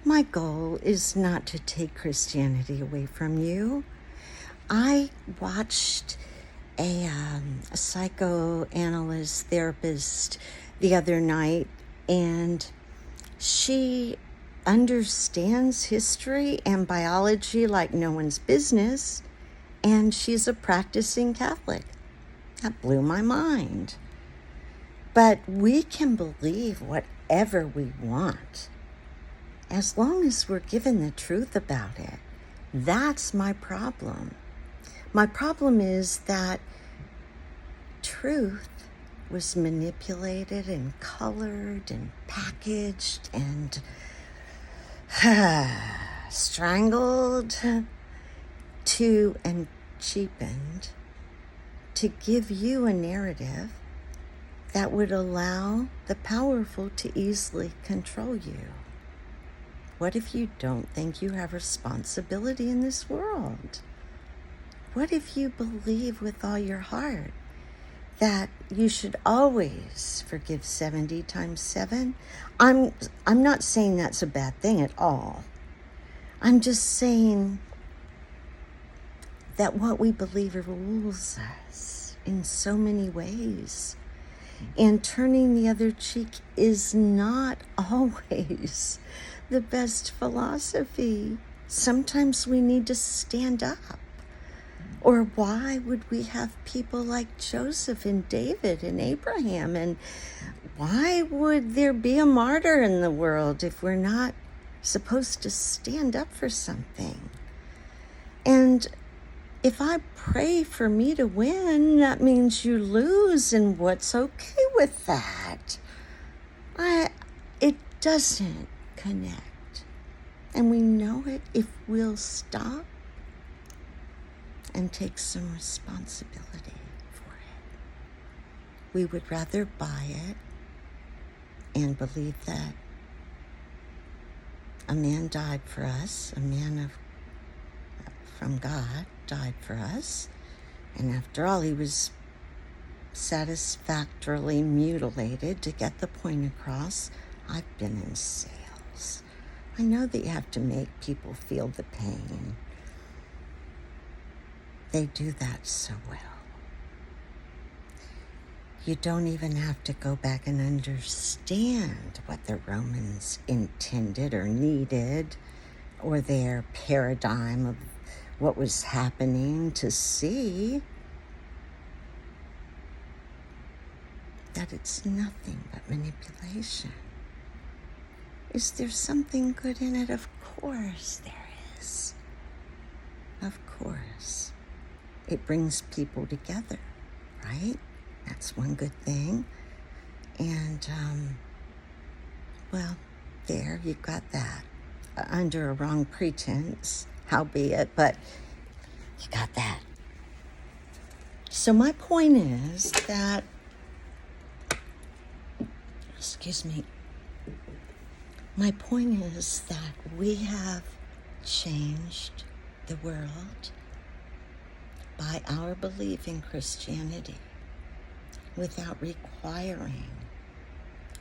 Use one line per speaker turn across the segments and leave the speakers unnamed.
My goal is not to take Christianity away from you. I watched a psychoanalyst therapist the other night, and she understands history and biology like no one's business, and she's a practicing Catholic. That blew my mind. But we can believe whatever we want, as long as we're given the truth about it. That's my problem. My problem is that truth was manipulated and colored and packaged and strangled and cheapened to give you a narrative that would allow the powerful to easily control you. What if you don't think you have responsibility in this world? What if you believe with all your heart that you should always forgive 70 times 7? I'm not saying that's a bad thing at all. I'm just saying that what we believe rules us in so many ways. And turning the other cheek is not always the best philosophy. Sometimes we need to stand up. Or why would we have people like Joseph and David and Abraham? And why would there be a martyr in the world if we're not supposed to stand up for something? And if I pray for me to win, that means you lose, and what's okay with that? It doesn't connect. And we know it if we'll stop and take some responsibility for it. We would rather buy it and believe that a man died for us, a man from God died for us, and after all, he was satisfactorily mutilated to get the point across. I've been in sales. I know that you have to make people feel the pain. They do that so well. You don't even have to go back and understand what the Romans intended or needed, or their paradigm of what was happening, to see that it's nothing but manipulation. Is there something good in it? Of course there is. Of course. It brings people together, right? That's one good thing. And, well, there, you got that. Under a wrong pretense, howbeit, but you got that. So my point is that, my point is that we have changed the world by our belief in Christianity without requiring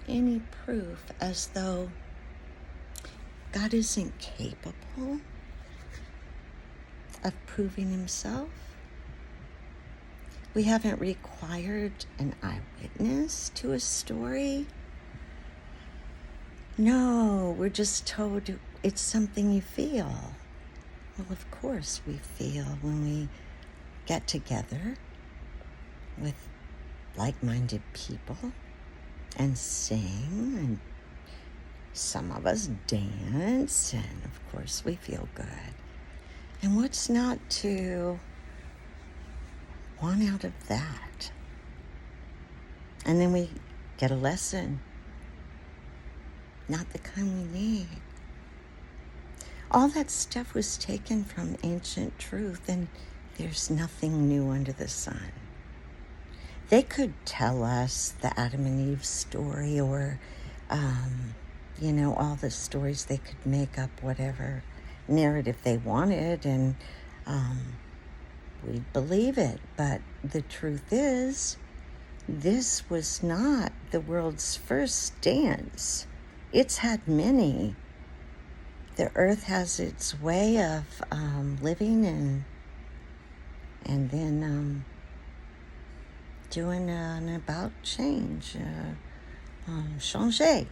any proof, as though God isn't capable of proving himself. We haven't required an eyewitness to a story. No, we're just told it's something you feel. Well, of course we feel when we get together with like-minded people and sing, and some of us dance, and of course we feel good. And what's not to want out of that? And then we get a lesson, not the kind we need. All that stuff was taken from ancient truth, and there's nothing new under the sun. They could tell us the Adam and Eve story, or, all the stories. They could make up whatever narrative they wanted, and we'd believe it. But the truth is, this was not the world's first dance. It's had many. the earth has its way of living and then doing an about change, changer,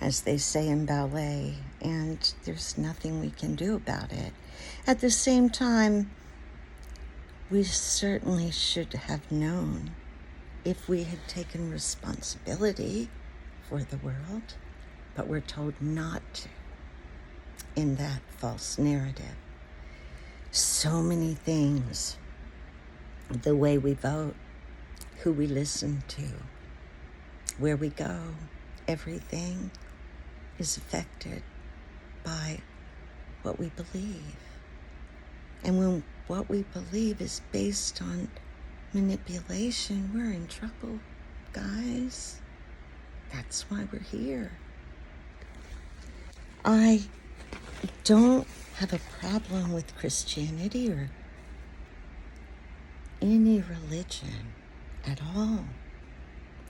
as they say in ballet, and there's nothing we can do about it. At the same time, we certainly should have known if we had taken responsibility for the world, but we're told not to in that false narrative. So many things, the way we vote, who we listen to, where we go, everything is affected by what we believe. And when what we believe is based on manipulation, we're in trouble, guys. That's why we're here. I don't have a problem with Christianity or any religion at all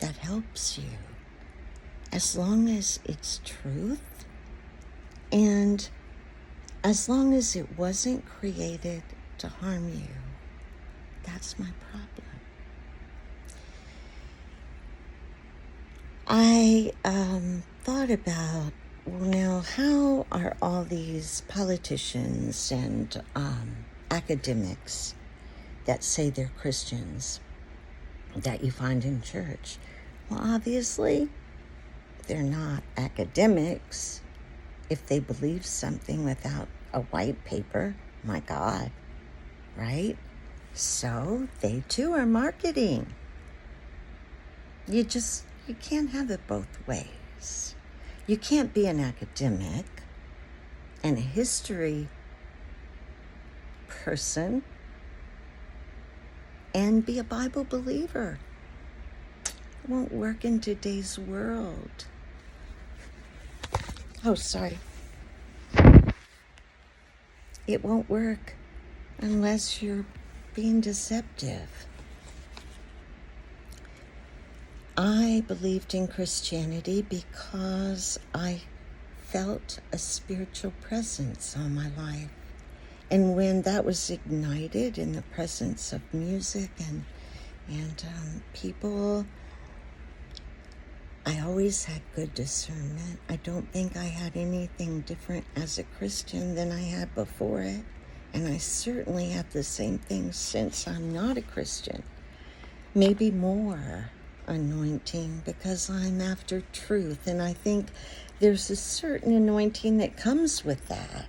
that helps you, as long as it's truth and as long as it wasn't created to harm you. That's my problem. I thought about, well, now, how are all these politicians and academics that say they're Christians that you find in church? Well, obviously, they're not academics if they believe something without a white paper. My God, right? So they too are marketing. You can't have it both ways. You can't be an academic and a history person and be a Bible believer. It won't work in today's world. Oh, sorry. It won't work unless you're being deceptive. I believed in Christianity because I felt a spiritual presence on my life. And when that was ignited in the presence of music and people, I always had good discernment. I don't think I had anything different as a Christian than I had before it. And I certainly have the same thing since I'm not a Christian. Maybe more anointing because I'm after truth. And I think there's a certain anointing that comes with that.